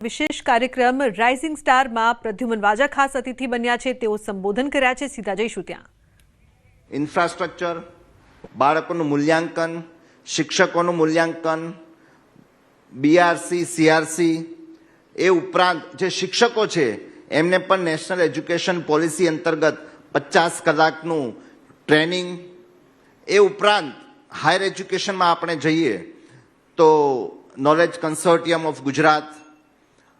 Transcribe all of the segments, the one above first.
વિશેષ કાર્યક્રમ રાઇઝિંગ સ્ટારમાં પ્રદ્યુમન વાજા ખાસ અતિથિ બન્યા છે. તેઓ સંબોધન કર્યા છે. સીધા જઈશું ત્યાં. ઇન્ફ્રાસ્ટ્રક્ચર, બાળકોનું મૂલ્યાંકન, શિક્ષકોનું મૂલ્યાંકન, બીઆરસી, સીઆરસી, એ ઉપરાંત જે શિક્ષકો છે એમને પણ નેશનલ એજ્યુકેશન પોલિસી અંતર્ગત 50 કલાકનું ટ્રેનિંગ, એ ઉપરાંત હાયર એજ્યુકેશનમાં આપણે જઈએ તો knowledge consortium of Gujarat,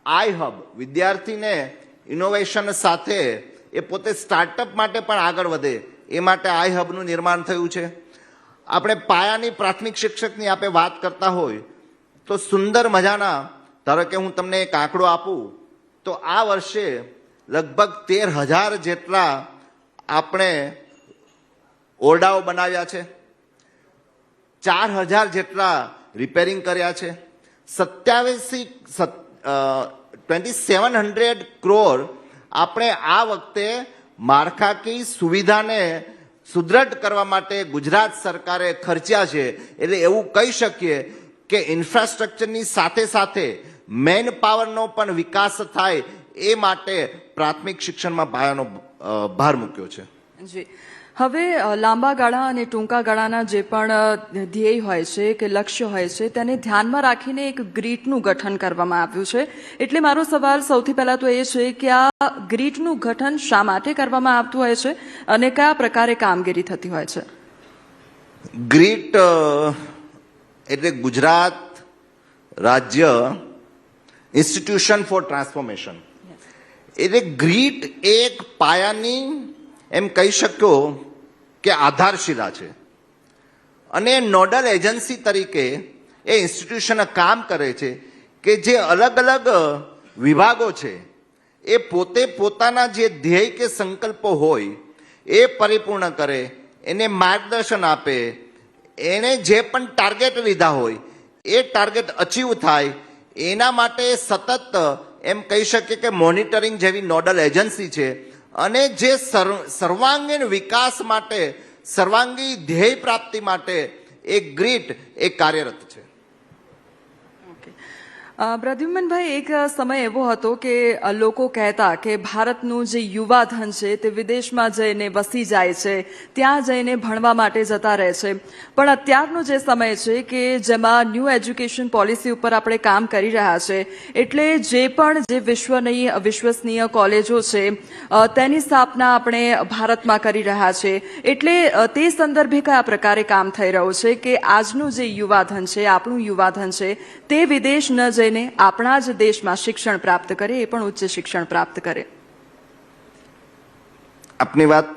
I hub, વિદ્યાર્થીને ઇનોવેશન સાથે એ પોતે સ્ટાર્ટઅપ માટે પણ આગળ વધે એ માટે આઈ હબનું નિર્માણ થયું છે. આપણે પાયાની પ્રાથમિક શિક્ષકની આપણે વાત કરતા હોય તો સુંદર મજાના, ધારો કે હું તમને એક આંકડો આપું તો આ વર્ષે લગભગ 13,000 જેટલા આપણે ઓરડાઓ બનાવ્યા છે, 4,000 જેટલા રિપેરિંગ કર્યા છે, 2,700 કરોડ આપણે આ વખતે માળખાકીય સુવિધાને સુદ્રઢ કરવા માટે ગુજરાત સરકારે ખર્ચ્યા છે. એટલે એવું કહી શકીએ કે ઇન્ફ્રાસ્ટ્રક્ચરની સાથે સાથે મેન પાવરનો પણ વિકાસ થાય એ માટે પ્રાથમિક શિક્ષણમાં પાયાનો ભાર મૂક્યો છે. જી, હવે લાંબા ગાળા અને ટૂંકા ગાળાના જે પણ ધ્યેય હોય છે કે લક્ષ્ય હોય છે તેને ધ્યાનમાં રાખીને એક ગ્રીટનું ગઠન કરવામાં આવ્યું છે. એટલે મારો સવાલ સૌથી પહેલા તો એ છે કે આ ગ્રીટનું ગઠન શા માટે કરવામાં આવતું હોય છે અને કયા પ્રકારે કામગીરી થતી હોય છે? ગ્રીટ એટલે ગુજરાત રાજ્ય ઇન્સ્ટિટ્યુશન ફોર ટ્રાન્સફોર્મેશન. એટલે ગ્રીટ એક પાયાની એમ કહી શક્યો કે આધારશિલા છે અને નોડલ એજન્સી તરીકે એ ઇન્સ્ટિટ્યુશન કામ કરે છે કે જે અલગ અલગ વિભાગો છે એ પોતે પોતાના જે ધ્યેય કે સંકલ્પો હોય એ પરિપૂર્ણ કરે, એને માર્ગદર્શન આપે, એને જે પણ ટાર્ગેટ લીધા હોય એ ટાર્ગેટ અચીવ થાય એના માટે સતત એમ કહી શકીએ કે મોનિટરિંગ જેવી નોડલ એજન્સી છે અને જે સર્વાંગીણ વિકાસ માટે, સર્વાંગી ધ્યેય પ્રાપ્તિ માટે એક ગ્રીટ એ કાર્યરત છે. પ્રદ્યુમનભાઈ, એક સમય એવો હતો કે લોકો કહેતા કે ભારતનું જે યુવા ધન છે તે વિદેશમાં જઈને વસી જાય છે, ત્યાં જઈને ભણવા માટે જતા રહે છે. પણ અત્યારનો જે સમય છે કે જેમાં ન્યૂ એજ્યુકેશન પોલિસી ઉપર આપણે કામ કરી રહ્યા છે, એટલે જે પણ જે વિશ્વસનીય કોલેજો છે તેની સ્થાપના આપણે ભારતમાં કરી રહ્યા છે. એટલે તે સંદર્ભે કયા પ્રકારે કામ થઈ રહ્યું છે કે આજનું જે યુવા ધન છે, આપણું યુવા ધન છે, તે વિદેશ ન જઈને આપણા જ દેશમાં શિક્ષણ પ્રાપ્ત કરે, એ પણ ઉચ્ચ શિક્ષણ પ્રાપ્ત કરે? આપની વાત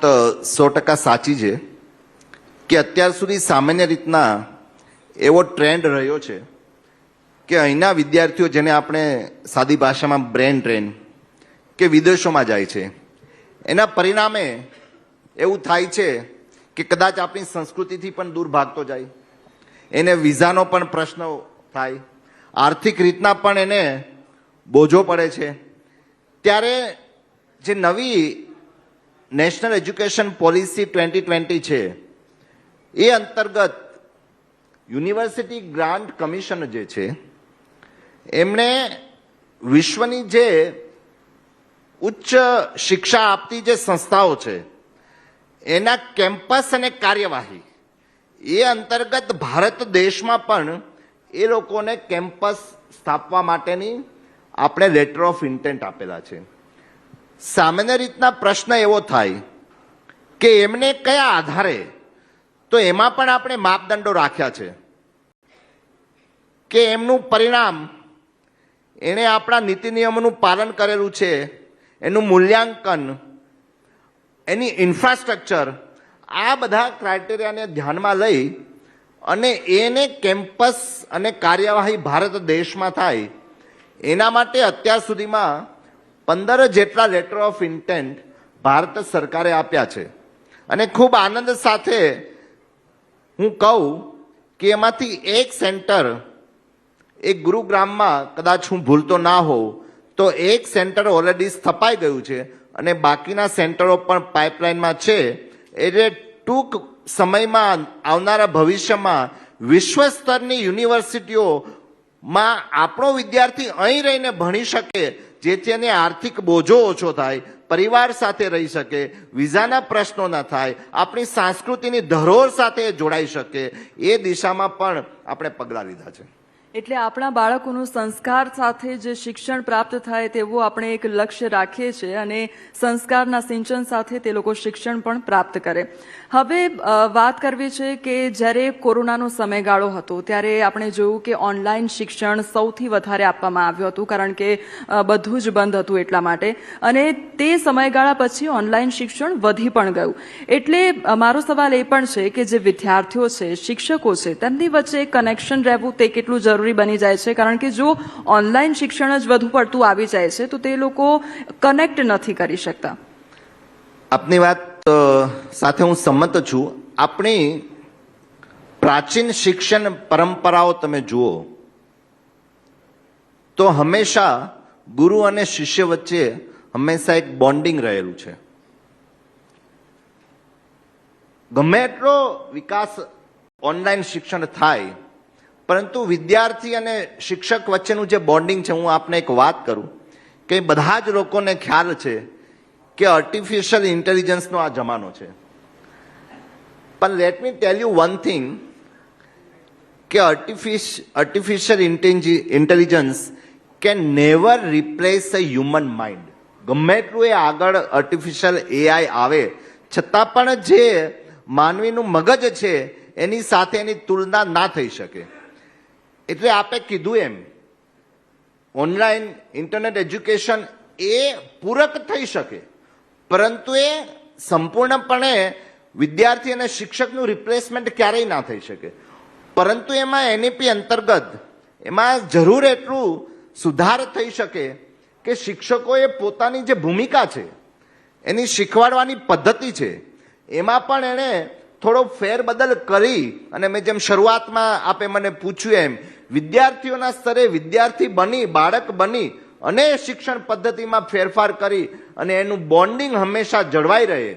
100% સાચી છે કે અત્યાર સુધી સામાન્ય રીતના એવો ટ્રેન્ડ રહ્યો છે કે અહીંના વિદ્યાર્થીઓ, જેને આપણે સાદી ભાષામાં બ્રેન ડ્રેન, કે વિદેશોમાં જાય છે. એના પરિણામે એવું થાય છે કે કદાચ આપણી સંસ્કૃતિથી પણ દૂર ભાગતો જાય, એને વિઝાનો પણ પ્રશ્ન થાય, આર્થિક રીતના પણ એને બોજો પડે છે. ત્યારે જે નવી નેશનલ એજ્યુકેશન પોલિસી 2020 છે એ અંતર્ગત યુનિવર્સિટી ગ્રાન્ટ કમિશન જે છે એમણે વિશ્વની જે ઉચ્ચ શિક્ષા આપતી જે સંસ્થાઓ છે એના કેમ્પસ અને કાર્યવાહી એ અંતર્ગત ભારત દેશમાં પણ એ લોકોને કેમ્પસ સ્થાપવા માટેની આપણે લેટર ઓફ ઇન્ટેન્ટ આપેલા છે. સામાન્ય રીતના પ્રશ્ન એવો થાય કે એમને કયા આધારે, તો એમાં પણ આપણે માપદંડો રાખ્યા છે કે એમનું પરિણામ, એણે આપણા નીતિ નિયમોનું પાલન કરેલું છે, એનું મૂલ્યાંકન, એની ઇન્ફ્રાસ્ટ્રક્ચર, આ બધા ક્રાઇટેરિયાને ધ્યાનમાં લઈ અને એને કેમ્પસ અને કાર્યવાહી ભારત દેશમાં થાય એના માટે અત્યાર સુધીમાં 15 જેટલા લેટર ઓફ ઇન્ટેન્ટ ભારત સરકારે આપ્યા છે. અને ખૂબ આનંદ સાથે હું કહું કે એમાંથી એક સેન્ટર, એક ગુરુગ્રામમાં, કદાચ હું ભૂલતો ના હોઉં તો એક સેન્ટર ઓલરેડી સ્થપાઈ ગયું છે અને બાકીના સેન્ટરો પણ પાઇપલાઇનમાં છે. એટલે ટૂંક સમયમાં, આવનારા ભવિષ્યમાં વિશ્વ સ્તરની યુનિવર્સિટીઓ માં આપણો વિદ્યાર્થી અહીં રહીને ભણી શકે, જેથી એને આર્થિક બોજો ઓછો થાય, પરિવાર સાથે રહી શકે, વિઝાના પ્રશ્નો ન થાય, આપણી સંસ્કૃતિની ધરોહર સાથે જોડાઈ શકે, એ દિશામાં પણ આપણે પગલાં લીધા છે. એટલે આપણા બાળકોનું સંસ્કાર સાથે જે શિક્ષણ પ્રાપ્ત થાય તેવું આપણે એક લક્ષ્ય રાખીએ છીએ અને સંસ્કારના સિંચન સાથે તે લોકો શિક્ષણ પણ પ્રાપ્ત કરે. હવે વાત કરવી છે કે જ્યારે કોરોનાનો સમયગાળો હતો ત્યારે આપણે જોયું કે ઓનલાઈન શિક્ષણ સૌથી વધારે આપવામાં આવ્યું હતું, કારણ કે બધું જ બંધ હતું એટલા માટે, અને તે સમયગાળા પછી ઓનલાઈન શિક્ષણ વધી પણ ગયું. એટલે મારો સવાલ એ પણ છે કે જે વિદ્યાર્થીઓ છે, શિક્ષકો છે, તેમની વચ્ચે કનેક્શન રહેવું તે કેટલું જરૂરી બની જાય છે, કારણ કે જો ઓનલાઈન શિક્ષણ જ વધુ પડતું આવી જાય છે તો તે લોકો કનેક્ટ નથી કરી શકતા. આપની વાત સાથે હું સંમત છું. આપણી પ્રાચીન શિક્ષણ પરંપરાઓ તમે જુઓ તો હંમેશા ગુરુ અને શિષ્ય વચ્ચે હંમેશા એક બોન્ડિંગ રહેલું છે. ગમે એટલો વિકાસ ઓનલાઈન શિક્ષણ થાય, પરંતુ વિદ્યાર્થી અને શિક્ષક વચ્ચેનું જે બોન્ડિંગ છે, હું આપને એક વાત કરું કે બધા જ લોકોને ખ્યાલ છે કે આર્ટિફિશિયલ ઇન્ટેલિજન્સનો આ જમાનો છે. પણ let me tell you one thing કે artificial intelligence can never replace a human mind. ગમે એટલું એ આગળ આર્ટિફિશિયલ એઆઈ આવે છતાં પણ જે માનવીનું મગજ છે એની સાથે એની તુલના ના થઈ શકે. એટલે આપે કીધું એમ ઓનલાઈન ઇન્ટરનેટ એજ્યુકેશન એ પૂરક થઈ શકે, પરંતુ એ સંપૂર્ણપણે વિદ્યાર્થી અને શિક્ષકનું રિપ્લેસમેન્ટ ક્યારેય ના થઈ શકે. પરંતુ એમાં એનઈપી અંતર્ગત એમાં જરૂર એટલું સુધાર થઈ શકે કે શિક્ષકોએ પોતાની જે ભૂમિકા છે, એની શીખવાડવાની પદ્ધતિ છે, એમાં પણ એણે થોડો ફેરબદલ કરી, અને મેં જેમ શરૂઆતમાં આપે મને પૂછ્યું એમ વિદ્યાર્થીઓના સ્તરે વિદ્યાર્થી બની, બાળક બની અને શિક્ષણ પદ્ધતિમાં ફેરફાર કરી અને એનું બોન્ડિંગ હંમેશા જળવાઈ રહે,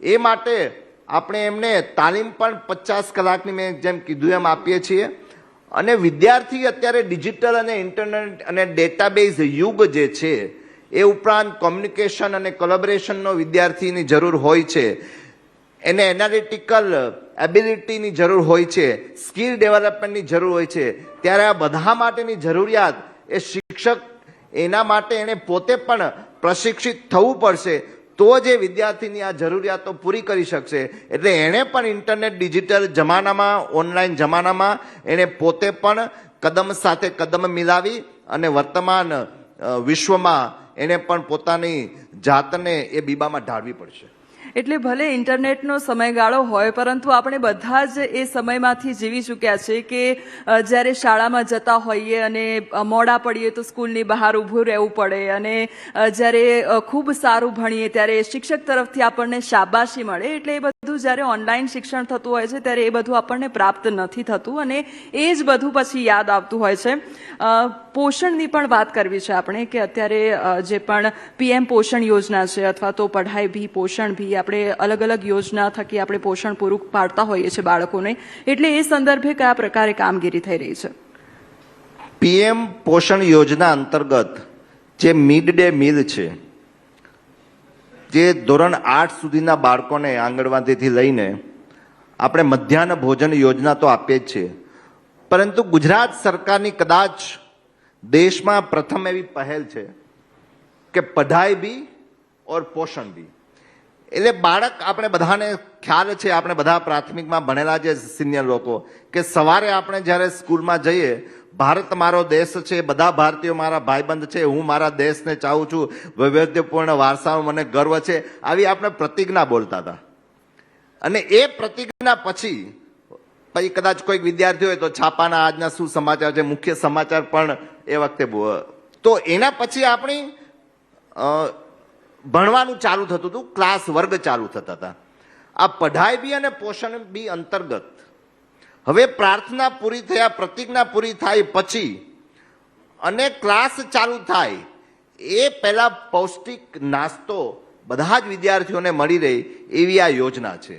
એ માટે આપણે એમને તાલીમ પણ 50 કલાકની મેં જેમ કીધું એમ આપીએ છીએ. અને વિદ્યાર્થી અત્યારે ડિજિટલ અને ઇન્ટરનેટ અને ડેટાબેઝ યુગ જે છે, એ ઉપરાંત કોમ્યુનિકેશન અને કોલેબોરેશનનો વિદ્યાર્થીની જરૂર હોય છે, એને એનાલિટિકલ એબિલિટીની જરૂર હોય છે, સ્કિલ ડેવલપમેન્ટની જરૂર હોય છે. ત્યારે આ બધા માટેની જરૂરિયાત એ શિક્ષક એના માટે એને પોતે પણ પ્રશિક્ષિત થવું પડશે, તો જ એ વિદ્યાર્થીની આ જરૂરિયાતો પૂરી કરી શકશે. એટલે એણે પણ ઇન્ટરનેટ ડિજિટલ જમાનામાં, ઓનલાઈન જમાનામાં એણે પોતે પણ કદમ સાથે કદમ મિલાવી અને વર્તમાન વિશ્વમાં એણે પણ પોતાની જાતને એ બીબામાં ઢાળવી પડશે. એટલે ભલે ઇન્ટરનેટનો સમયગાળો હોય, પરંતુ આપણે બધા જ એ સમયમાંથી જીવી ચૂક્યા છે કે જ્યારે શાળામાં જતા હોઈએ અને મોડા પડીએ તો સ્કૂલની બહાર ઊભું રહેવું પડે, અને જ્યારે ખૂબ સારું ભણીએ ત્યારે શિક્ષક તરફથી આપણને શાબાશી મળે. એટલે એ બધું જ્યારે ઓનલાઈન શિક્ષણ થતું હોય છે ત્યારે એ બધું આપણને પ્રાપ્ત નથી થતું, અને એ જ બધું પછી યાદ આવતું હોય છે. પોષણની પણ વાત કરવી છે આપણે કે અત્યારે જે પણ PM પોષણ યોજના છે, અથવા તો પઢાઈ ભી પોષણ ભી, આપણે અલગ અલગ યોજના થકી આપણે પોષણ પૂરું પાડતા હોઈએ છીએ બાળકોને. એટલે એ સંદર્ભે કયા પ્રકારે કામગીરી થઈ રહી છે? PM પોષણ યોજના અંતર્ગત જે મિડ ડે મીલ છે, જે ધોરણ 8 સુધીના બાળકોને આંગણવાડીથી લઈને આપણે મધ્યાહન ભોજન યોજના તો આપીએ જ છીએ, પરંતુ ગુજરાત સરકારની કદાચ દેશમાં પ્રથમ એવી પહેલ છે કે પઢાઈ ભી ઓર પોષણ ભી. એટલે બાળક, આપણે બધાને ખ્યાલ છે, આપણે બધા પ્રાથમિકમાં ભણેલા જે સિનિયર લોકો, કે સવારે આપણે જ્યારે સ્કૂલમાં જઈએ, ભારત મારો દેશ છે, બધા ભારતીયો મારા ભાઈબંધ છે, હું મારા દેશને ચાહું છું, વૈવિધ્યપૂર્ણ વારસામાં મને ગર્વ છે, આવી આપણે પ્રતિજ્ઞા બોલતા હતા. અને એ પ્રતિજ્ઞા પછી કદાચ કોઈક વિદ્યાર્થી હોય તો છાપાના આજના શું સમાચાર છે, મુખ્ય સમાચાર પણ એ વખતે, તો એના પછી આપણી ભણવાનું ચાલુ થતું હતું, ક્લાસ વર્ગ ચાલુ થતા હતા. આ પઢાઈ બી અને પોષણ બી અંતર્ગત હવે પ્રાર્થના પૂરી થયા, પ્રતિજ્ઞા પૂરી થાય પછી અને ક્લાસ ચાલુ થાય એ પહેલા પૌષ્ટિક નાસ્તો બધા જ વિદ્યાર્થીઓને મળી રહે એવી આ યોજના છે.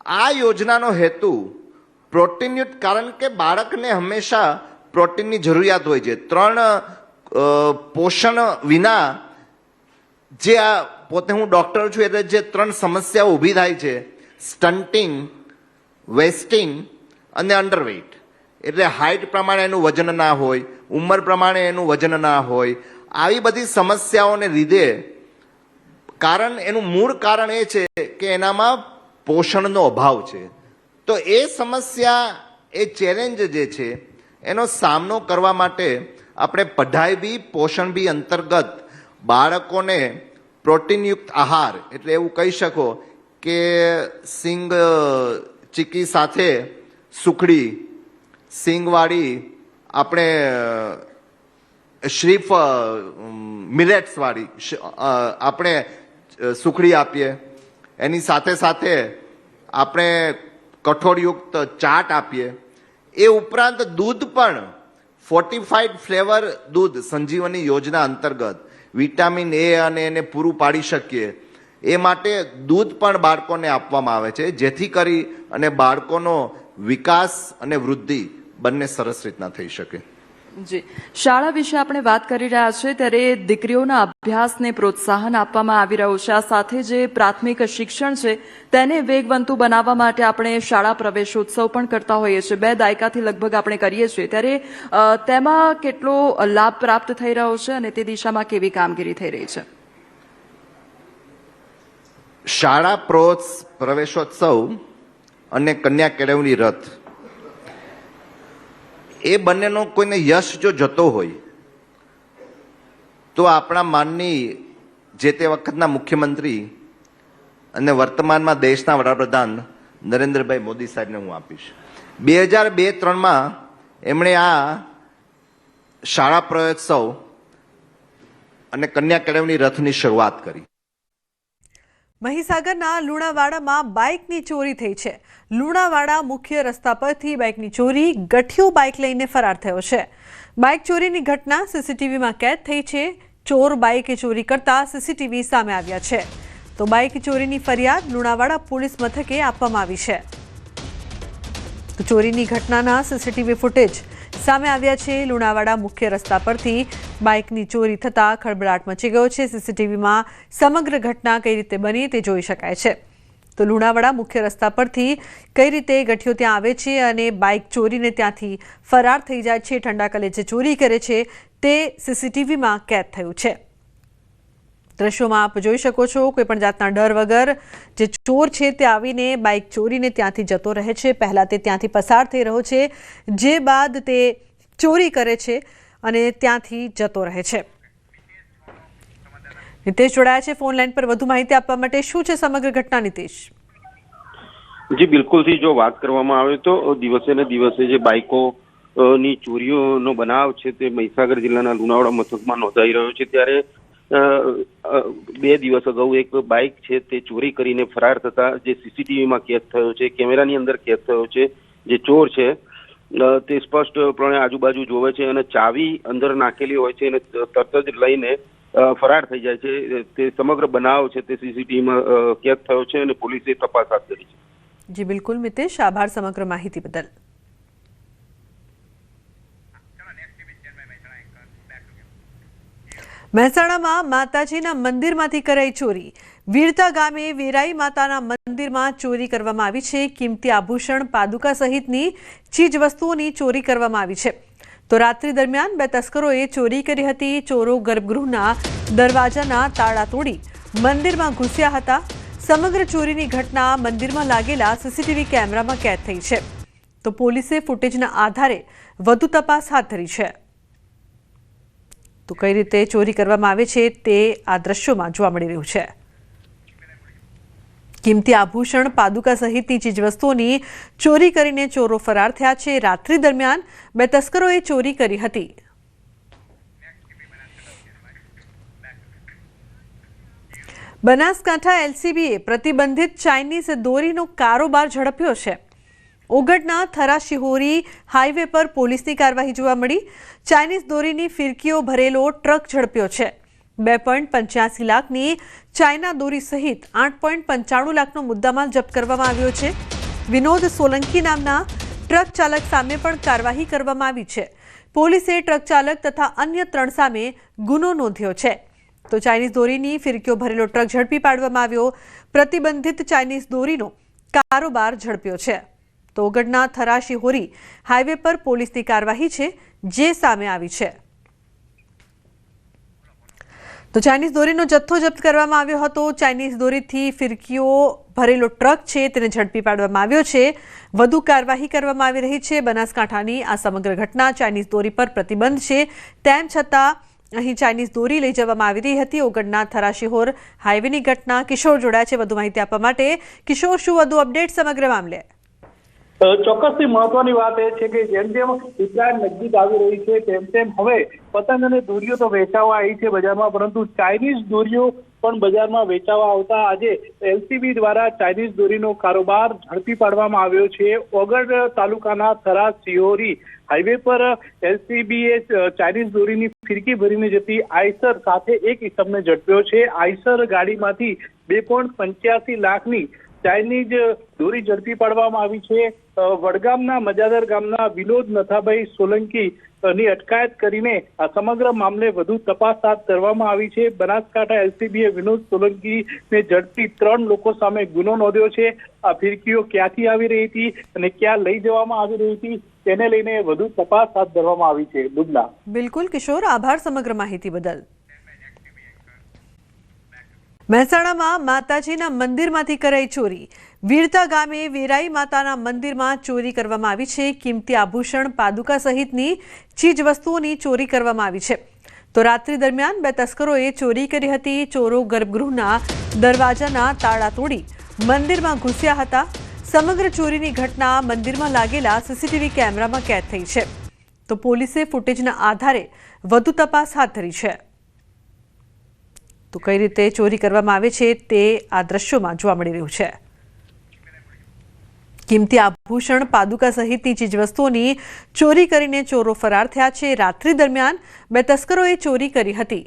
આ યોજનાનો હેતુ પ્રોટીનયુક્ત, કારણ કે બાળકને હંમેશા પ્રોટીનની જરૂરિયાત હોય છે. 3 પોષણ વિના જે આ પોતે હું ડૉક્ટર છું એટલે જે 3 સમસ્યાઓ ઊભી થાય છે, સ્ટન્ટિંગ, વેસ્ટિંગ અને અંડરવેઇટ, એટલે હાઇટ પ્રમાણે એનું વજન ના હોય, ઉંમર પ્રમાણે એનું વજન ના હોય, આવી બધી સમસ્યાઓને લીધે એનું મૂળ કારણ એ છે કે એનામાં પોષણનો અભાવ છે. તો એ સમસ્યા, એ ચેલેન્જ જે છે એનો સામનો કરવા માટે આપણે પઢાઈ બી પોષણ બી અંતર્ગત બાળકોને પ્રોટીનયુક્ત આહાર, એટલે એવું કહી શકો કે સિંગ ચીકી સાથે સુખડી, સિંગવાળી આપણે શ્રીફ મિલેટ્સવાળી આપણે સુખડી આપીએ, એની સાથે સાથે આપણે કઠોળયુક્ત ચાટ આપીએ. એ ઉપરાંત દૂધ પણ ફોર્ટિફાઈડ ફ્લેવર દૂધ સંજીવની યોજના અંતર્ગત વિટામિન એ અને એને પૂરું પાડી શકીએ એ માટે દૂધ પણ બાળકોને આપવામાં આવે છે, જેથી કરી અને બાળકોનો વિકાસ અને વૃદ્ધિ બંને સરસ રીતના થઈ શકે. જી, શાળા વિશે આપણે વાત કરી રહ્યા છીએ ત્યારે દીકરીઓના અભ્યાસને પ્રોત્સાહન આપવામાં આવી રહ્યું છે. આ સાથે જે પ્રાથમિક શિક્ષણ છે તેને વેગવંતુ બનાવવા માટે આપણે શાળા પ્રવેશોત્સવ પણ કરતા હોઈએ છીએ. 2 દાયકાથી લગભગ આપણે કરીએ છીએ. ત્યારે તેમાં કેટલો લાભ પ્રાપ્ત થઈ રહ્યો છે અને તે દિશામાં કેવી કામગીરી થઈ રહી છે? શાળા પ્રવેશોત્સવ અને કન્યા કેળવણી રથ, એ બંનેનો કોઈને યશ જો જતો હોય તો આપણા માનની જે તે વખતના મુખ્યમંત્રી અને વર્તમાનમાં દેશના વડાપ્રધાન નરેન્દ્રભાઈ મોદી સાહેબને હું આપીશ. 2002-03માં એમણે આ શાળા પ્રવેશોત્સવ અને કન્યા કેળવણી રથની શરૂઆત કરી. મહીસાગરના લુણાવાડામાં બાઇકની ચોરી થઈ છે. લુણાવાડા મુખ્ય રસ્તા પરથી બાઇકની ચોરી, ગઠિયો બાઇક લઈને ફરાર થયો છે. બાઇક ચોરીની ઘટના સીસીટીવીમાં કેદ થઈ છે. ચોર બાઇકે ચોરી કરતા સીસીટીવી સામે આવ્યા છે. તો બાઇક ચોરીની ફરિયાદ લુણાવાડા પોલીસ મથકે આપવામાં આવી છે. તો ચોરીની ઘટનાના સીસીટીવી ફૂટેજ સામે આવ્યા છે. લુણાવાડા મુખ્ય રસ્તા પરથી બાઇકની ચોરી થતાં ખળભળાટ મચી ગયો છે. સીસીટીવીમાં સમગ્ર ઘટના કઈ રીતે બની તે જોઈ શકાય છે. તો લુણાવાડા મુખ્ય રસ્તા પરથી કઈ રીતે ગઠિયો ત્યાં આવે છે અને બાઇક ચોરીને ત્યાંથી ફરાર થઈ જાય છે, ઠંડા કલે જે ચોરી કરે છે તે સીસીટીવીમાં કેદ થયું છે. દ્રશ્યોમાં આપ જોઈ શકો છો, કોઈ પણ જાતના ડર વગર જે ચોર છે તે આવીને બાઇક ચોરીને ત્યાંથી જતો રહે છે. પહેલાં તે ત્યાંથી પસાર થઈ રહ્યો છે, જે બાદ તે ચોરી કરે છે અને ત્યાંથી જતો રહે છે. નિતેશ જોડાયા છે ફોન લાઈન પર વધુ માહિતી આપવા માટે. શું છે સમગ્ર ઘટના, નિતેશ? જી બિલકુલથી જો વાત કરવામાં આવે તો દિવસે ને દિવસે જે બાઇકો ની ચોરીઓનો બનાવ છે તે મહીસાગર જિલ્લાના લુણાવાડા મથકમાં નોંધાઈ રહ્યો છે. ત્યારે 2 દિવસ અગાઉ એક બાઇક છે તે ચોરી કરીને ફરાર થતા જે સીસીટીવીમાં કેદ થયો છે, કેમેરાની અંદર કેદ થયો છે, જે ચોર છે તે સ્પષ્ટપણે આજુબાજુ જોવે છે અને ચાવી અંદર નાખેલી હોય છે અને તરત જ લઈને ફરાર થઈ જાય છે. તે સમગ્ર બનાવ છે તે સીસીટીવીમાં કેદ થયો છે અને પોલીસે તપાસ હાથ ધરી છે. જી બિલકુલ મિતેશ, આભાર સમગ્ર માહિતી બદલ. મહેસાણામાં માતાજીના મંદિરમાંથી કરાઈ ચોરી. વીરતા ગામે વેરાઈ માતાના મંદિરમાં ચોરી કરવામાં આવી છે. કિંમતી આભૂષણ, પાદુકા સહિતની ચીજ વસ્તુઓની ચોરી કરવામાં આવી છે. તો રાત્રિ દરમિયાન 2 તસ્કરોએ ચોરી કરી હતી. ચોરો ગર્ભગૃહના દરવાજાના તાળા તોડી મંદિરમાં ઘૂસ્યા હતા. સમગ્ર ચોરીની ઘટના મંદિરમાં લાગેલા સીસીટીવી કેમેરામાં કેદ થઈ છે. તો પોલીસે ફૂટેજના આધારે વધુ તપાસ હાથ ધરી છે. તો કઈ રીતે ચોરી કરવામાં આવે છે તે આ દ્રશ્યોમાં જોવા મળી રહ્યું છે. કિંમતી આભૂષણ, પાદુકા સહિતની ચીજવસ્તુઓની ચોરી કરીને ચોરો ફરાર થયા છે. રાત્રિ દરમિયાન 2 તસ્કરોએ ચોરી કરી હતી. બનાસકાંઠા એલસીબીએ પ્રતિબંધિત ચાઇનીઝ દોરીનો કારોબાર ઝડપ્યો છે. ઓગઢના થરા શિહોરી હાઈવે પર પોલીસની કાર્યવાહી જોવા મળી. ચાઇનીઝ દોરીની ફિરકીઓ ભરેલો ટ્રક ઝડપ્યો છે. 2.85 લાખની ચાઇના દોરી સહિત 8.95 લાખનો મુદ્દામાલ જપ્ત કરવામાં આવ્યો છે. વિનોદ સોલંકી નામના ટ્રક ચાલક સામે પણ કાર્યવાહી કરવામાં આવી છે. પોલીસે ટ્રક ચાલક તથા અન્ય 3 સામે ગુનો નોંધ્યો છે. તો ચાઇનીઝ દોરીની ફિરકીઓ ભરેલો ટ્રક ઝડપી પાડવામાં આવ્યો. પ્રતિબંધિત ચાઇનીઝ દોરીનો કારોબાર ઝડપ્યો છે. તો ઓગડના થરા શિહોરી હાઈવે પર પોલીસની કાર્યવાહી છે જે સામે આવી છે. તો ચાઇનીઝ દોરીનો જથ્થો જપ્ત કરવામાં આવ્યો હતો. ચાઇનીઝ દોરીથી ફિરકીઓ ભરેલો ટ્રક છે તેને ઝડપી પાડવામાં આવ્યો છે. વધુ કાર્યવાહી કરવામાં આવી રહી છે. બનાસકાંઠાની આ સમગ્ર ઘટના ચાઇનીઝ દોરી પર પ્રતિબંધ છે તેમ છતાં અહીં ચાઇનીઝ દોરી લઈ જવામાં આવી રહી હતી. ઓગડના થરા શિહોર હાઈવેની ઘટના. કિશોર જોડાયા છે વધુ માહિતી આપવા માટે. કિશોર, શું વધુ અપડેટ સમગ્ર મામલે? ચોક્કસથી મહત્વની વાત એ છે કે જેમ જેમ ઉત્તરાયણ નજીક આવી રહી છે તેમ તેમ હવે પતંગ અને દોરીઓ તો વેચાવા આવી છે બજારમાં, પરંતુ ચાઇનીઝ દોરીઓ પણ બજારમાં વેચાવા આવતા આજે એલસીબી દ્વારા ચાઇનીઝ દોરીનો કારોબાર ઝડપી પાડવામાં આવ્યો છે. ઓગડ તાલુકાના થરા શિહોરી હાઈવે પર એલસીબીએ ચાઇનીઝ દોરીની ફિરકી ભરીને જતી આઈસર સાથે એક ઇસમને ઝડપ્યો છે. આઈસર ગાડીમાંથી 2.85 લાખની ચાઇનીઝ દોરી ઝડપી પાડવામાં આવી છે. વડગામના મજાદર ગામના વિનોદ નથાભાઈ સોલંકી ની અટકાયત કરીને આ સમગ્ર મામલે વધુ તપાસ હાથ ધરવામાં આવી છે. બનાસકાંઠા એલસીબીએ વિનોદ સોલંકીને ઝડપી 3 લોકો સામે ગુનો નોંધ્યો છે. આ ફિરકીઓ ક્યાંથી આવી રહી હતી અને ક્યાં લઈ જવામાં આવી રહી હતી તેને લઈને વધુ તપાસ હાથ ધરવામાં આવી છે. બુબલા. બિલકુલ કિશોર, આભાર સમગ્ર માહિતી બદલ. મહેસાણામાં માતાજીના મંદિરમાંથી કરાઈ ચોરી. વીરતા ગામે વેરાઈ માતાના મંદિરમાં ચોરી કરવામાં આવી છે. કિંમતી આભૂષણ, પાદુકા સહિતની ચીજ વસ્તુઓની ચોરી કરવામાં આવી છે. તો રાત્રિ દરમિયાન 2 તસ્કરોએ ચોરી કરી હતી. ચોરો ગર્ભગૃહના દરવાજાના તાળા તોડી મંદિરમાં ઘૂસ્યા હતા. સમગ્ર ચોરીની ઘટના મંદિરમાં લાગેલા સીસીટીવી કેમેરામાં કેદ થઈ છે. તો પોલીસે ફૂટેજના આધારે વધુ તપાસ હાથ ધરી છે. તો કઈ રીતે ચોરી કરવામાં આવે છે તે આ દ્રશ્યોમાં જોવા મળી રહ્યું છે. કિંમતી આભૂષણ, પાદુકા સહિતની ચીજવસ્તુઓની ચોરી કરીને ચોરો ફરાર થયા છે. રાત્રિ દરમિયાન 2 તસ્કરોએ ચોરી કરી હતી.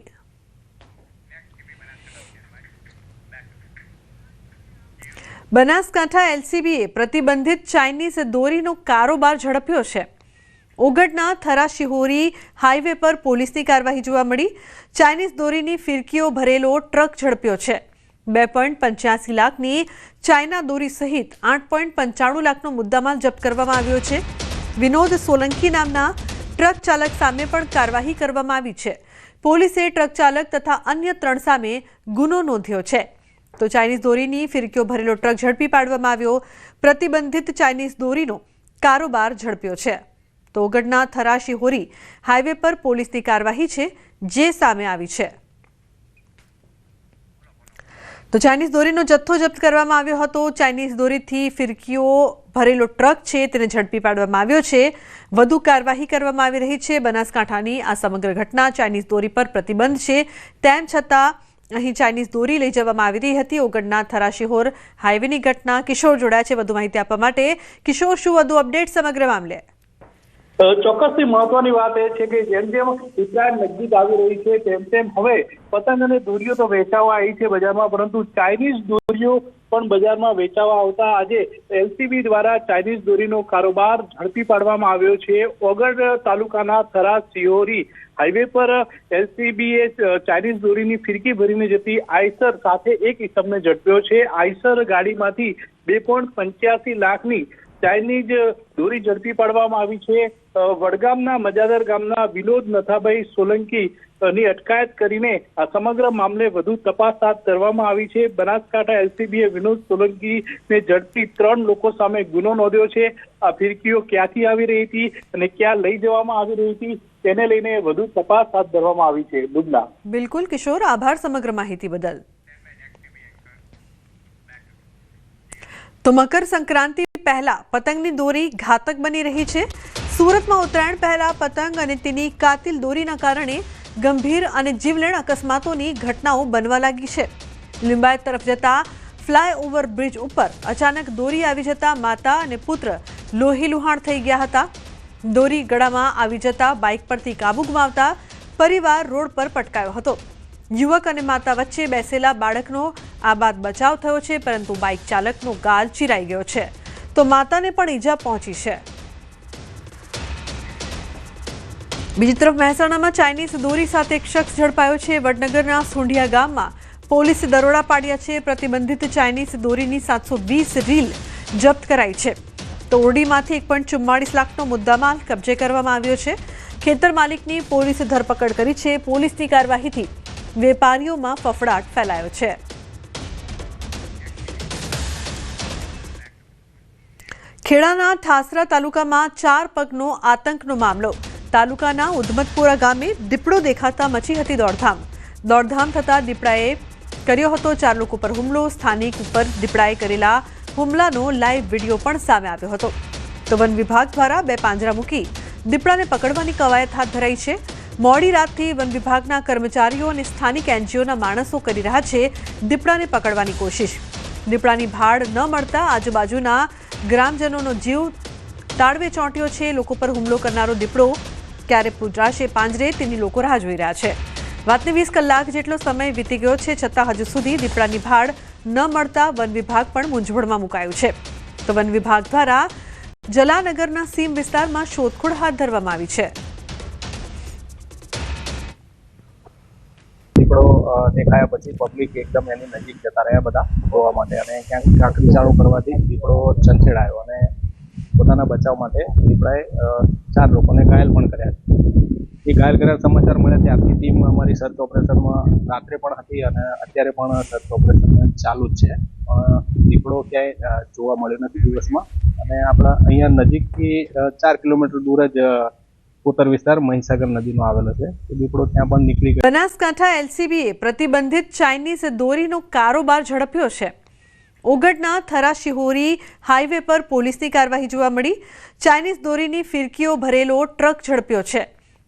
બનાસકાંઠા એલસીબીએ પ્રતિબંધિત ચાઇનીઝ દોરીનો કારોબાર ઝડપ્યો છે. ઓગડના થરા શિહોરી હાઈવે પર પોલીસની કાર્યવાહી જોવા મળી. ચાઇનીઝ દોરીની ફિરકીઓ ભરેલો ટ્રક ઝડપ્યો છે. 2.85 લાખની ચાઇના દોરી સહિત 8.95 લાખનો મુદ્દામાલ જપ્ત કરવામાં આવ્યો છે. વિનોદ સોલંકી નામના ટ્રક ચાલક સામે પણ કાર્યવાહી કરવામાં આવી છે. પોલીસે ટ્રક ચાલક તથા અન્ય 3 સામે ગુનો નોંધ્યો છે. તો ચાઇનીઝ દોરીની ફિરકીઓ ભરેલો ટ્રક ઝડપી પાડવામાં આવ્યો. પ્રતિબંધિત ચાઇનીઝ દોરીનો કારોબાર ઝડપ્યો છે. તો ઓગડના થરા શિહોરી હાઈવે પર પોલીસની કાર્યવાહી છે જે સામે આવી છે. તો ચાઇનીઝ દોરીનો જથ્થો જપ્ત કરવામાં આવ્યો હતો. ચાઇનીઝ દોરીથી ફિરકીઓ ભરેલો ટ્રક છે તેને ઝડપી પાડવામાં આવ્યો છે. વધુ કાર્યવાહી કરવામાં આવી રહી છે. બનાસકાંઠાની આ સમગ્ર ઘટના ચાઇનીઝ દોરી પર પ્રતિબંધ છે તેમ છતાં અહીં ચાઇનીઝ દોરી લઈ જવામાં આવી રહી હતી. ઓગડના થરા શિહોર હાઈવેની ઘટના. કિશોર જોડાયા છે વધુ માહિતી આપવા માટે. કિશોર, શું વધુ અપડેટ સમગ્ર મામલે? ચોક્કસથી મહત્વની વાત એ છે કે જેમ જેમ ઉત્તરાયણ નજીક આવી રહી છે તેમ તેમ હવે પતંગ અને દોરીઓ તો વેચાવા આવી છે બજારમાં, પરંતુ ચાઇનીઝ દોરીઓ પણ બજારમાં વેચાવા આવતા આજે એલસીબી દ્વારા ચાઇનીઝ દોરીનો કારોબાર ઝડપી પાડવામાં આવ્યો છે. ઓગડ તાલુકાના થરા શિહોરી હાઈવે પર એલસીબીએ ચાઇનીઝ દોરીની ફિરકી ભરીને જતી આઈસર સાથે એક ઇસમને ઝડપ્યો છે. આઈસર ગાડીમાંથી 2.85 લાખની ચાઇનીઝ દોરી ઝડપી પાડવામાં આવી છે. વડગામના મજાદર ગામના વિનોદ નથાભાઈ સોલંકી ની અટકાયત કરીને આ સમગ્ર મામલે વધુ તપાસ હાથ ધરવામાં આવી છે. બનાસકાંઠા એલસીબીએ વિનોદ સોલંકીને ઝડપી 3 લોકો સામે ગુનો નોંધ્યો છે. આ ફિરકીઓ ક્યાંથી આવી રહી હતી અને ક્યાં લઈ જવામાં આવી રહી હતી તેને લઈને વધુ તપાસ હાથ ધરવામાં આવી છે. બુબલા. બિલકુલ કિશોર, આભાર સમગ્ર માહિતી બદલ. તો મકર સંક્રાંતિ પહેલા પતંગની દોરી ઘાતક બની રહી છે. સુરતમાં ઉત્તરાયણ પહેલા પતંગ અને તેની કાતિલ દોરીના કારણે ગંભીર અને જીવલેણ અકસ્માતોની ઘટનાઓ બનવા લાગી છે. લિંબાયત તરફ જતા ફ્લાયઓવર બ્રિજ ઉપર અચાનક દોરી આવી જતા માતા અને પુત્ર લોહીલુહાણ થઈ ગયા હતા. દોરી ગળામાં આવી જતા બાઇક પરથી કાબુ ગુમાવતા પરિવાર રોડ પર પટકાયો હતો. યુવક અને માતા વચ્ચે બેસેલા બાળકનો આ બાદ બચાવ થયો છે, પરંતુ બાઇક ચાલકનો ગાલ ચીરાઈ ગયો છે. તો માતાને પણ ઈજા પહોંચી છે. બીજી તરફ મહેસાણામાં ચાઇનીઝ દોરી સાથે એક શખ્સ ઝડપાયો છે. વડનગરના સુંઢિયા ગામમાં પોલીસે દરોડા પાડ્યા છે. પ્રતિબંધિત ચાઇનીઝ દોરીની 720 રીલ જપ્ત કરાઈ છે. તો ઓરડીમાંથી 1.44 લાખનો મુદ્દામાલ કબજે કરવામાં આવ્યો છે. ખેતર માલિકની પોલીસે ધરપકડ કરી છે. પોલીસની કાર્યવાહીથી વેપારીઓમાં ફફડાટ ફેલાયો છે. ખેડાના ઠાસરા તાલુકામાં 4 પગનો આતંકનો મામલો. તાલુકાના ઉધમતપુરા ગામે દીપડો દેખાતા મચી હતી દોડધામ થતા દીપડાએ કર્યો હતો 4 લોકો પર હુમલો. સ્થાનિક ઉપર દીપડાએ કરેલા હુમલાનો લાઈવ વિડીયો પણ સામે આવ્યો હતો. તો વન વિભાગ દ્વારા 2 પાંજરા મૂકી દીપડાને પકડવાની કવાયત હાથ ધરાઈ છે. મોડી રાતથી વન વિભાગના કર્મચારીઓ અને સ્થાનિક એનજીઓના માણસો કરી રહ્યા છે દીપડાને પકડવાની કોશિશ. દીપડાની ભાડ ન મળતા આજુબાજુના ગ્રામજનોનો જીવ તાળવે ચોંટ્યો છે. લોકો પર હુમલો કરનારો દીપડો ક્યારે પૂજરાશે પાંજરે તેની લોકો રાહ જોઈ રહ્યા છે. વાતને 20 કલાક જેટલો સમય વીતી ગયો છે, છતાં હજુ સુધી દીપડાની ભાડ ન મળતા વન વિભાગ પણ મૂંઝવણમાં મુકાયું છે. તો વન વિભાગ દ્વારા જલાનગરના સીમ વિસ્તારમાં શોધખોળ હાથ ધરવામાં આવી છે. દીપડો દેખાયા પછી પબ્લિક એકદમ એની નજીક જતા રહ્યા બધા જોવા માટે, અને ક્યાંક કાંકરી ચાળો કરવાથી દીપડો ચંચેડાયો અને પોતાના બચાવ માટે દીપડાએ 4 લોકોને ઘાયલ પણ કર્યા. એ ઘાયલ કર્યા સમાચાર મળ્યા ત્યારથી ટીમ અમારી સર્ચ ઓપરેશનમાં રાત્રે પણ હતી અને અત્યારે પણ સર્ચ ઓપરેશન ચાલુ જ છે. પણ દીપડો ક્યાંય જોવા મળ્યો નથી દિવસમાં, અને આપણા અહીંયા નજીકથી 4 કિલોમીટર દૂર જ ઉત્તર વિસ્તાર મહીસાગર નદીનો આવેલો છે. દીપડો ત્યાં પણ નીકળી ગયો. બનાસકાંઠા એલસીબીએ પ્રતિબંધિત ચાઇનીઝ દોરીનો કારોબાર ઝડપ્યો છે. ઓગઢના થરા શિહોરી હાઈવે પર પોલીસની કાર્યવાહી જોવા મળી. ચાઇનીઝ દોરીની ફિરકીઓ ભરેલો ટ્રક ઝડપ્યો છે.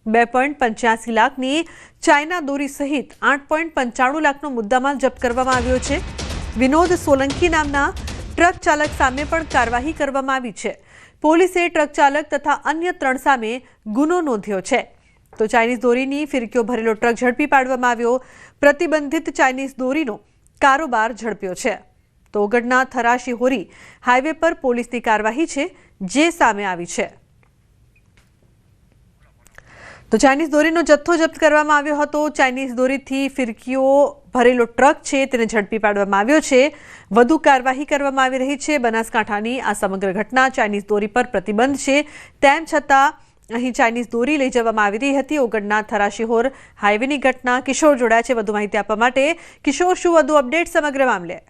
2.85 લાખની ચાઇના દોરી સહિત 8.95 લાખનો મુદ્દામાલ જપ્ત કરવામાં આવ્યો છે. વિનોદ સોલંકી નામના ટ્રક ચાલક સામે પણ કાર્યવાહી કરવામાં આવી છે. પોલીસે ટ્રક ચાલક તથા અન્ય 3 સામે ગુનો નોંધ્યો છે. તો ચાઇનીઝ દોરીની ફિરકીઓ ભરેલો ટ્રક ઝડપી પાડવામાં આવ્યો. પ્રતિબંધિત ચાઇનીઝ દોરીનો કારોબાર ઝડપ્યો છે. તો ઓગઢના થરા શિહોરી હાઈવે પર પોલીસની કાર્યવાહી છે જે સામે આવી છે. તો ચાઇનીઝ દોરીનો જથ્થો જપ્ત કરવામાં આવ્યો હતો. ચાઇનીઝ દોરીથી ફિરકીઓ ભરેલો ટ્રક છે તેને ઝડપી પાડવામાં આવ્યો છે. વધુ કાર્યવાહી કરવામાં આવી રહી છે. બનાસકાંઠાની આ સમગ્ર ઘટના ચાઇનીઝ દોરી પર પ્રતિબંધ છે, તેમ છતાં અહીં ચાઇનીઝ દોરી લઈ જવામાં આવી રહી હતી. ઓગઢના થરા શિહોર હાઈવેની ઘટના. કિશોર જોડાયા છે વધુ માહિતી આપવા માટે. કિશોર, શું વધુ અપડેટ સમગ્ર મામલે?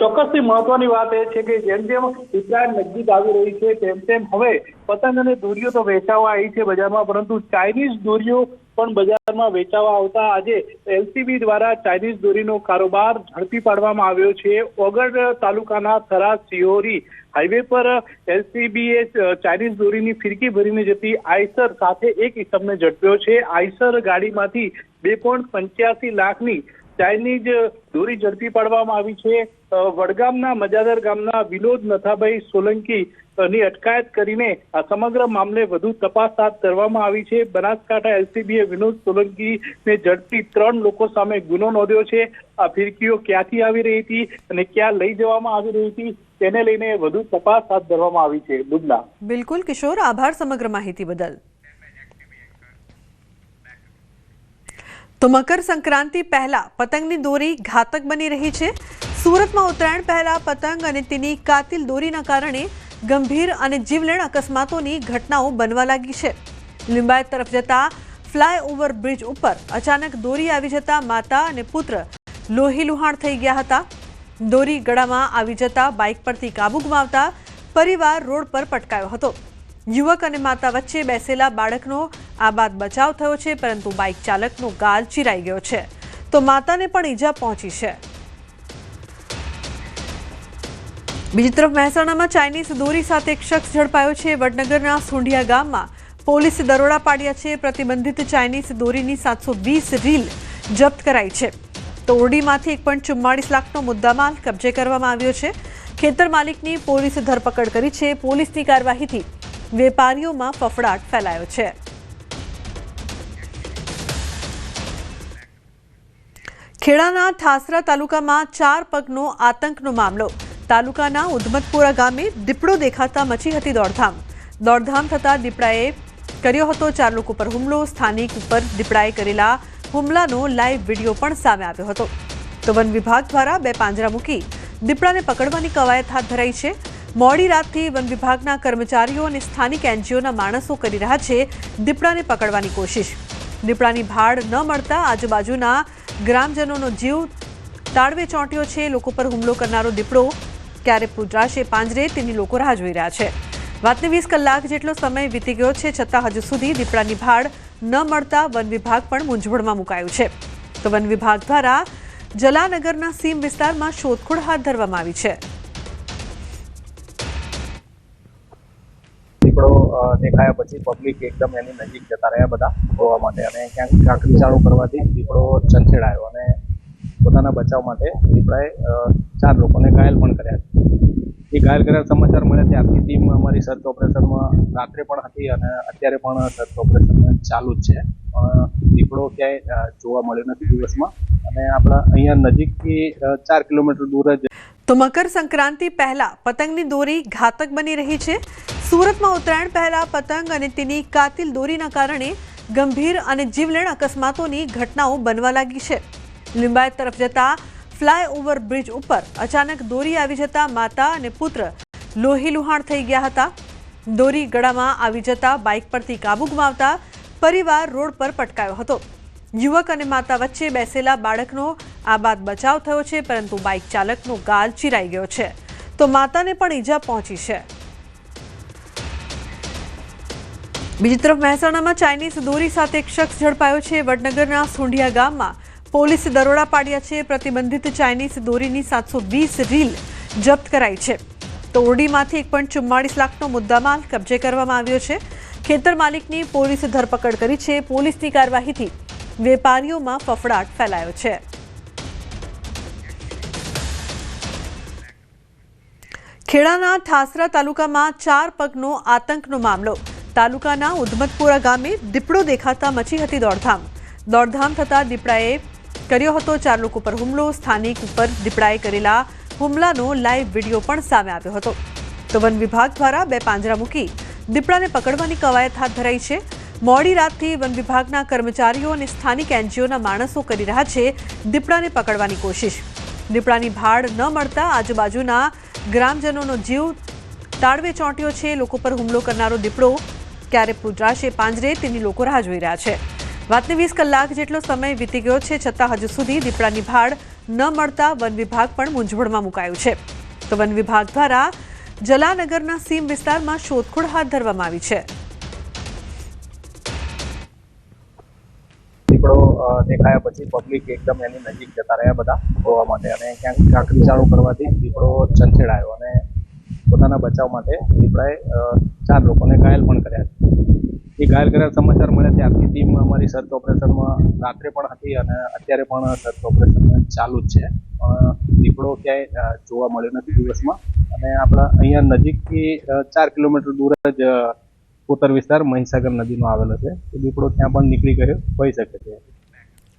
ચોક્કસથી મહત્વની વાત એ છે કે જેમ જેમ ઉત્તરાયણ નજીક આવી રહી છે તેમ તેમ હવે પતંગ અને દોરીઓ તો વેચાવા આવી છે બજારમાં, પરંતુ ચાઇનીઝ દોરીઓ પણ બજારમાં વેચાવા આવતા આજે એલસીબી દ્વારા ચાઇનીઝ દોરીનો કારોબાર ઝડપી પાડવામાં આવ્યો છે. ઓગઢ તાલુકાના થરા શિહોરી હાઈવે પર એલસીબીએ ચાઇનીઝ દોરીની ફિરકી ભરીને જતી આઈસર સાથે એક ઇસમને ઝડપ્યો છે. આઈસર ગાડીમાંથી 2.85 લાખની ચાઇનીઝ દોરી ઝડપી પાડવામાં આવી છે. વડગામના મજાદર ગામના વિનોદ નથાભાઈ સોલંકી ની અટકાયત કરીને આ સમગ્ર મામલે વધુ તપાસ હાથ ધરવામાં આવી છે. બનાસકાંઠા એલસીબીએ વિનોદ સોલંકીને ઝડપી 3 લોકો સામે ગુનો નોંધ્યો છે. આ ફિરકીઓ ક્યાંથી આવી રહી હતી અને ક્યાં લઈ જવામાં આવી રહી હતી તેને લઈને વધુ તપાસ હાથ ધરવામાં આવી છે. બુદલા. બિલકુલ કિશોર, આભાર સમગ્ર માહિતી બદલ. તો મકર સંક્રાંતિ પહેલા પતંગની દોરી ઘાતક બની રહી છે. સુરતમાં ઉત્તરાયણ પહેલા પતંગ અને તેની કાતિલ દોરીના કારણે ગંભીર અને જીવલેણ અકસ્માતોની ઘટનાઓ બનવા લાગી છે. લિંબાયત તરફ જતા ફ્લાયઓવર બ્રિજ ઉપર અચાનક દોરી આવી જતા માતા અને પુત્ર લોહીલુહાણ થઈ ગયા હતા. દોરી ગળામાં આવી જતા બાઇક પરથી કાબુ ગુમાવતા પરિવાર રોડ પર પટકાયો હતો. યુવક અને માતા વચ્ચે બેસેલા બાળકનો આ બાદ બચાવ થયો છે, પરંતુ બાઇક ચાલકનો ગાલ ચીરાઈ ગયો છે. તો માતાને પણ ઈજા પહોંચી છે. બીજી તરફ મહેસાણામાં ચાઇનીઝ દોરી સાથે એક શખ્સ ઝડપાયો છે. વડનગરના સુંઢિયા ગામમાં પોલીસે દરોડા પાડ્યા છે. પ્રતિબંધિત ચાઇનીઝ દોરીની 720 રીલ જપ્ત કરાઈ છે. તો ઓરડીમાંથી 1.44 લાખનો મુદ્દામાલ કબજે કરવામાં આવ્યો છે. ખેતર માલિકની પોલીસે ધરપકડ કરી છે. પોલીસની કાર્યવાહીથી વેપારીઓમાં ફફડાટ ફેલાયો છે. ખેડાના ઠાસરા તાલુકામાં 4 પગનો આતંકનો મામલો. તાલુકાના ઉધમતપુરા ગામે દીપડો દેખાતા મચી હતી દોડધામ થતા દીપડાએ કર્યો હતો 4 લોકો પર હુમલો. સ્થાનિક ઉપર દીપડાએ કરેલા હુમલાનો લાઈવ વિડીયો પણ સામે આવ્યો હતો. તો વન વિભાગ દ્વારા 2 પાંજરા મૂકી દીપડાને પકડવાની કવાયત હાથ ધરાઈ છે. મોડી રાતથી વન વિભાગના કર્મચારીઓ અને સ્થાનિક એનજીઓના માણસો કરી રહ્યા છે દીપડાને પકડવાની કોશિશ. દીપડાની ભાડ ન મળતા આજુબાજુના ગ્રામજનોનો જીવ તાળવે ચોંટ્યો છે. લોકો પર હુમલો કરનારો દીપડો ક્યારે પૂજાશે પાંજરે તેની લોકો રાહ જોઈ રહ્યા છે. વાતને 20 કલાક જેટલો સમય વીતી ગયો છે, છતાં હજુ સુધી દીપડાની ભાડ ન મળતા વન વિભાગ પણ મૂંઝવણમાં મુકાયું છે. તો વન વિભાગ દ્વારા જલાનગરના સીમ વિસ્તારમાં શોધખોળ હાથ ધરવામાં આવી છે. દીપડો દેખાયા પછી પબ્લિક એકદમ એની નજીક જતા રહ્યા બધા જોવા માટે, અને ક્યાંક કાંકરી ચાલુ કરવાથી દીપડો ચંચેડાયો અને પોતાના બચાવ માટે દીપડાએ 4 લોકોને ઘાયલ પણ કર્યા છે. એ ઘાયલ કર્યા સમાચાર મળ્યા ત્યારથી ટીમ અમારી સર્ચ ઓપરેશનમાં રાત્રે પણ હતી અને અત્યારે પણ સર્ચ ઓપરેશન ચાલુ જ છે. દીપડો ક્યાંય જોવા મળ્યો નથી દિવસમાં, અને આપણા અહીંયા નજીકથી 4 કિલોમીટર દૂર જ. તો મકર સંક્રાંતિ પહેલા પતંગની દોરી ઘાતક બની રહી છે. સુરતમાં ઉત્તરાયણ પહેલા પતંગ અને તેની કાતિલ દોરીના કારણે ગંભીર અને જીવલેણ અકસ્માતોની ઘટનાઓ બનવા લાગી છે. લિંબાયત તરફ જતા ફ્લાયઓવર બ્રિજ ઉપર અચાનક દોરી આવી જતા માતા અને પુત્ર લોહીલુહાણ થઈ ગયા હતા. દોરી ગળામાં આવી જતા બાઇક પરથી કાબુ ગુમાવતા પરિવાર રોડ પર પટકાયો હતો. યુવક અને માતા વચ્ચે બેસેલા બાળકનો આ બાદ બચાવ થયો છે, પરંતુ બાઇક ચાલકનો ગાલ ચીરાઈ ગયો છે. તો માતાને પણ ઈજા પહોંચી છે. બીજી તરફ મહેસાણામાં ચાઇનીઝ દોરી સાથે એક શખ્સ ઝડપાયો છે. વડનગરના સુંઢિયા ગામમાં પોલીસે દરોડા પાડ્યા છે. પ્રતિબંધિત ચાઇનીઝ દોરીની 720 રીલ જપ્ત કરાઈ છે. તો ઓરડીમાંથી 1.44 લાખનો મુદ્દામાલ કબજે કરવામાં આવ્યો છે. ખેતર માલિકની પોલીસે ધરપકડ કરી છે. પોલીસની કાર્યવાહીથી વેપારીઓમાં ફફડાટ ફેલાયો છે. ખેડાના ઠાસરા તાલુકામાં 4 પગનો આતંકનો મામલો. તાલુકાના ઉધમતપુરા ગામે દીપડો દેખાતા મચી હતી દોડધામ થતા દીપડાએ કર્યો હતો 4 લોકો પર હુમલો. સ્થાનિક ઉપર દીપડાએ કરેલા હુમલાનો લાઈવ વિડીયો પણ સામે આવ્યો હતો. તો વન વિભાગ દ્વારા 2 પાંજરા મૂકી દીપડાને પકડવાની કવાયત હાથ ધરાઈ છે. મોડી રાતથી વન વિભાગના કર્મચારીઓ અને સ્થાનિક એનજીઓના માણસો કરી રહ્યા છે દીપડાને પકડવાની કોશિશ. દીપડાની ભાડ ન મળતા આજુબાજુના ગ્રામજનોનો જીવ તાળવે ચોંટ્યો છે. લોકો પર હુમલો કરનારો દીપડો ક્યારે પૂજાશે પાંજરે તેની લોકો રાહ જોઈ રહ્યા છે. વાતને 20 કલાક જેટલો સમય વીતી ગયો છે, છતાં હજુ સુધી દીપડાની ભાડ ન મળતા વન વિભાગ પણ મૂંઝવણમાં મુકાયું છે. તો વન વિભાગ દ્વારા જલાનગરના સીમ વિસ્તારમાં શોધખોળ હાથ ધરવામાં આવી છે. દીપડો દેખાયા પછી પબ્લિક એકદમ એની નજીક જતા રહ્યા બધા જોવા માટે, અને ક્યાંક કાંકરી ચાલુ કરવાથી દીપડો ચંચેડાયો અને પોતાના બચાવ માટે દીપડાએ 4 લોકોને ઘાયલ પણ કર્યા છે. એ ઘાયલ કર્યા સમાચાર મળ્યા ત્યારથી ટીમ અમારી સર્ચ ઓપરેશનમાં રાત્રે પણ હતી અને અત્યારે પણ સર્ચ ઓપરેશન ચાલુ જ છે. દીપડો ક્યાંય જોવા મળ્યો નથી દિવસમાં, અને આપણા અહીંયા નજીકથી 4 કિલોમીટર દૂર જ ઉત્તર વિસ્તાર મહીસાગર નદીનો આવેલો છે. દીપડો ત્યાં પણ નીકળી ગયો હોઈ શકે છે.